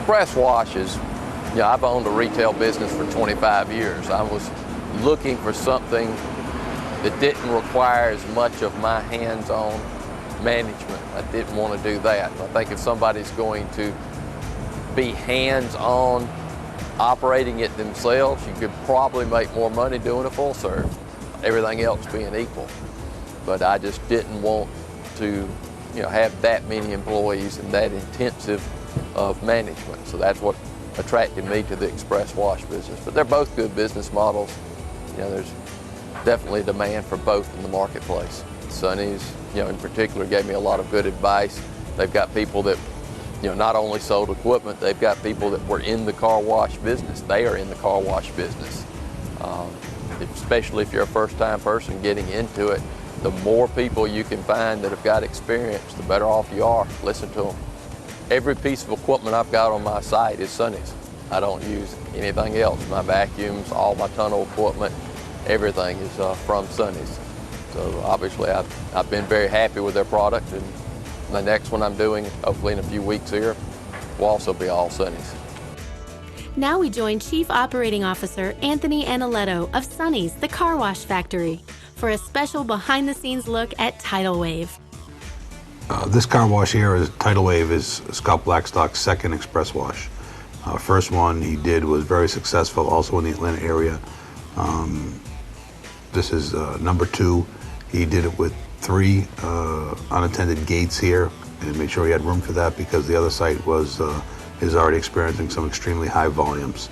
express washes, yeah, I've owned a retail business for 25 years. I was looking for something that didn't require as much of my hands-on management. I didn't want to do that. I think if somebody's going to be hands-on operating it themselves, you could probably make more money doing a full serve, everything else being equal. But I just didn't want to, have that many employees and that intensive of management. So that's what attracted me to the express wash business. But they're both good business models. There's definitely demand for both in the marketplace. Sonny's, in particular, gave me a lot of good advice. They've got people that, not only sold equipment, they've got people that were in the car wash business. They are in the car wash business. Especially if you're a first-time person getting into it, the more people you can find that have got experience, the better off you are. Listen to them. Every piece of equipment I've got on my site is Sonny's. I don't use anything else. My vacuums, all my tunnel equipment, everything is from Sonny's. So obviously I've been very happy with their product, and the next one I'm doing, hopefully in a few weeks here, will also be all Sonny's. Now we join Chief Operating Officer Anthony Analetto of Sonny's, the car wash factory, for a special behind-the-scenes look at Tidalwave. This car wash here is Tidalwave, is Scott Blackstock's second express wash. First one he did was very successful, also in the Atlanta area. This is number 2. He did it with 3 unattended gates here, and made sure he had room for that because the other site is already experiencing some extremely high volumes.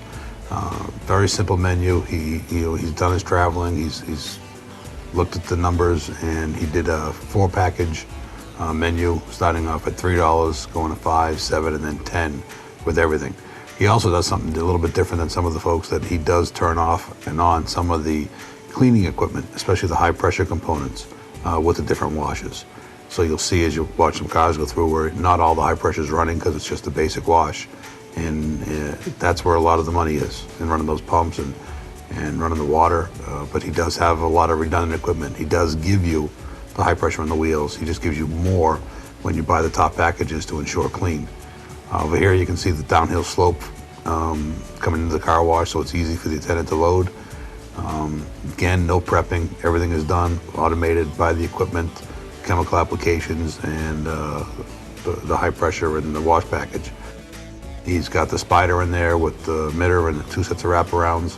Very simple menu. He's done his traveling. He's looked at the numbers, and he did a 4-package menu starting off at $3, going to $5, $7, and then $10 with everything. He also does something a little bit different than some of the folks, that he does turn off and on some of the cleaning equipment, especially the high pressure components with the different washes. So you'll see as you watch some cars go through where not all the high pressure is running because it's just a basic wash. And that's where a lot of the money is, in running those pumps and running the water. But he does have a lot of redundant equipment. He does give you the high pressure on the wheels. He just gives you more when you buy the top packages to ensure clean. Over here you can see the downhill slope coming into the car wash, so it's easy for the attendant to load. Again, no prepping. Everything is done, automated by the equipment, chemical applications, and the high pressure in the wash package. He's got the spider in there with the emitter and the 2 sets of wraparounds,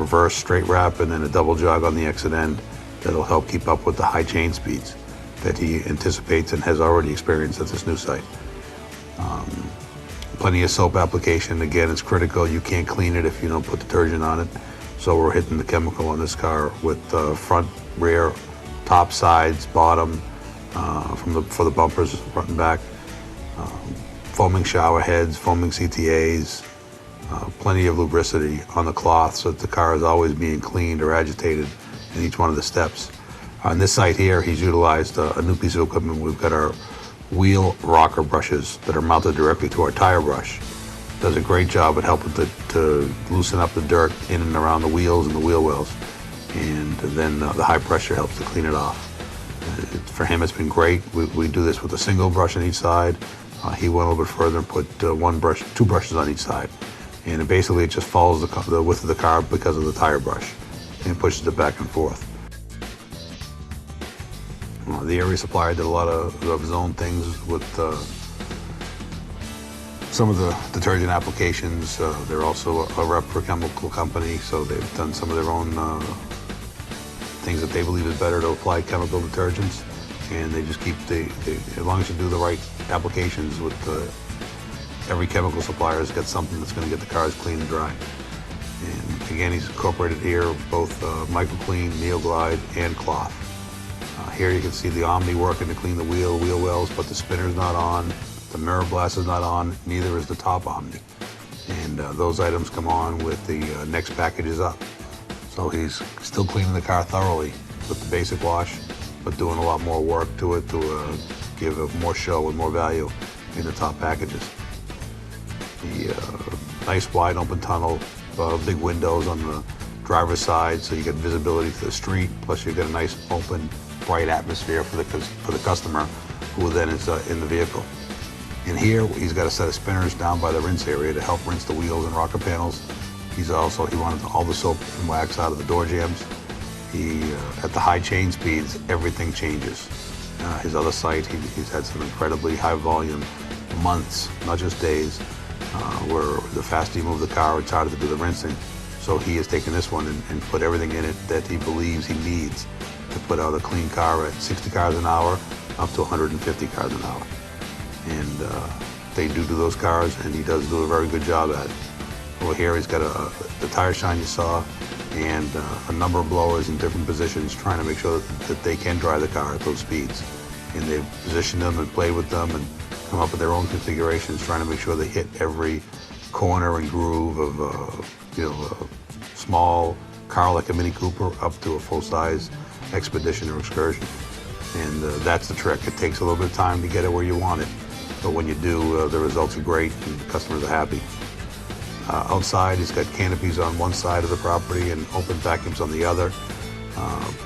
reverse straight wrap, and then a double jog on the exit end that'll help keep up with the high chain speeds that he anticipates and has already experienced at this new site. Plenty of soap application. Again, it's critical. You can't clean it if you don't put detergent on it. So we're hitting the chemical on this car with front, rear, top, sides, bottom, for the bumpers, front and back. Foaming shower heads, foaming CTAs, plenty of lubricity on the cloth so that the car is always being cleaned or agitated in each one of the steps. On this site here, he's utilized a new piece of equipment. We've got our wheel rocker brushes that are mounted directly to our tire brush. Does a great job at helping to loosen up the dirt in and around the wheels and the wheel wells. And then the high pressure helps to clean it off. For him, it's been great. We do this with a single brush on each side. He went a little bit further and put 2 brushes on each side. And basically it just follows the width of the car because of the tire brush and pushes it back and forth. The area supplier did a lot of his own things with some of the detergent applications. They're also a rep for a chemical company, so they've done some of their own things that they believe is better to apply chemical detergents. And they just keep as long as you do the right applications with every chemical supplier has got something that's going to get the cars clean and dry. And again, he's incorporated here both MicroClean, NeoGlide, and cloth. Here you can see the Omni working to clean the wheel wells, but the spinner's not on, the mirror blast is not on, neither is the top Omni. And those items come on with the next packages up. So he's still cleaning the car thoroughly with the basic wash, but doing a lot more work to it to give it more show and more value in the top packages. The nice wide open tunnel, big windows on the driver's side, so you get visibility to the street. Plus, you get a nice open, bright atmosphere for the customer, who then is in the vehicle. In here, he's got a set of spinners down by the rinse area to help rinse the wheels and rocker panels. He wanted all the soap and wax out of the door jambs. At the high chain speeds, everything changes. His other site, he's had some incredibly high volume months, not just days, where the faster you move the car, it's harder to do the rinsing. So he has taken this one and put everything in it that he believes he needs to put out a clean car at 60 cars an hour up to 150 cars an hour. And they do those cars, and he does do a very good job at it. Over here, he's got the tire shine you saw, and a number of blowers in different positions trying to make sure that they can drive the car at those speeds. And they've positioned them and played with them and come up with their own configurations, trying to make sure they hit every corner and groove of a small car like a Mini Cooper up to a full-size Expedition or Excursion. And that's the trick. It takes a little bit of time to get it where you want it, but when you do, the results are great and the customers are happy. Outside, he's got canopies on one side of the property and open vacuums on the other.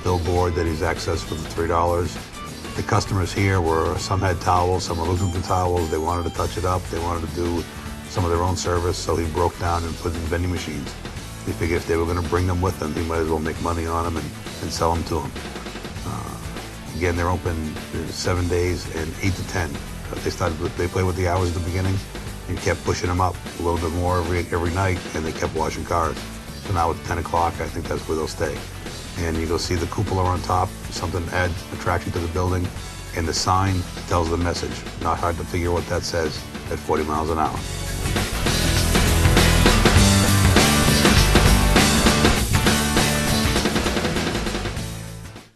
Billboard that he's accessed for the $3. The customers here some had towels, some were looking for towels. They wanted to touch it up. They wanted to do some of their own service, so he broke down and put in vending machines. He figured if they were going to bring them with them, he might as well make money on them and sell them to them. Again, they're open 7 days and 8 to 10. They played with the hours at the beginning and kept pushing them up a little bit more every night, and they kept washing cars. So now at 10 o'clock, I think that's where they'll stay. And you go see the cupola on top, something to add attraction to the building, and the sign tells the message. Not hard to figure what that says at 40 miles an hour.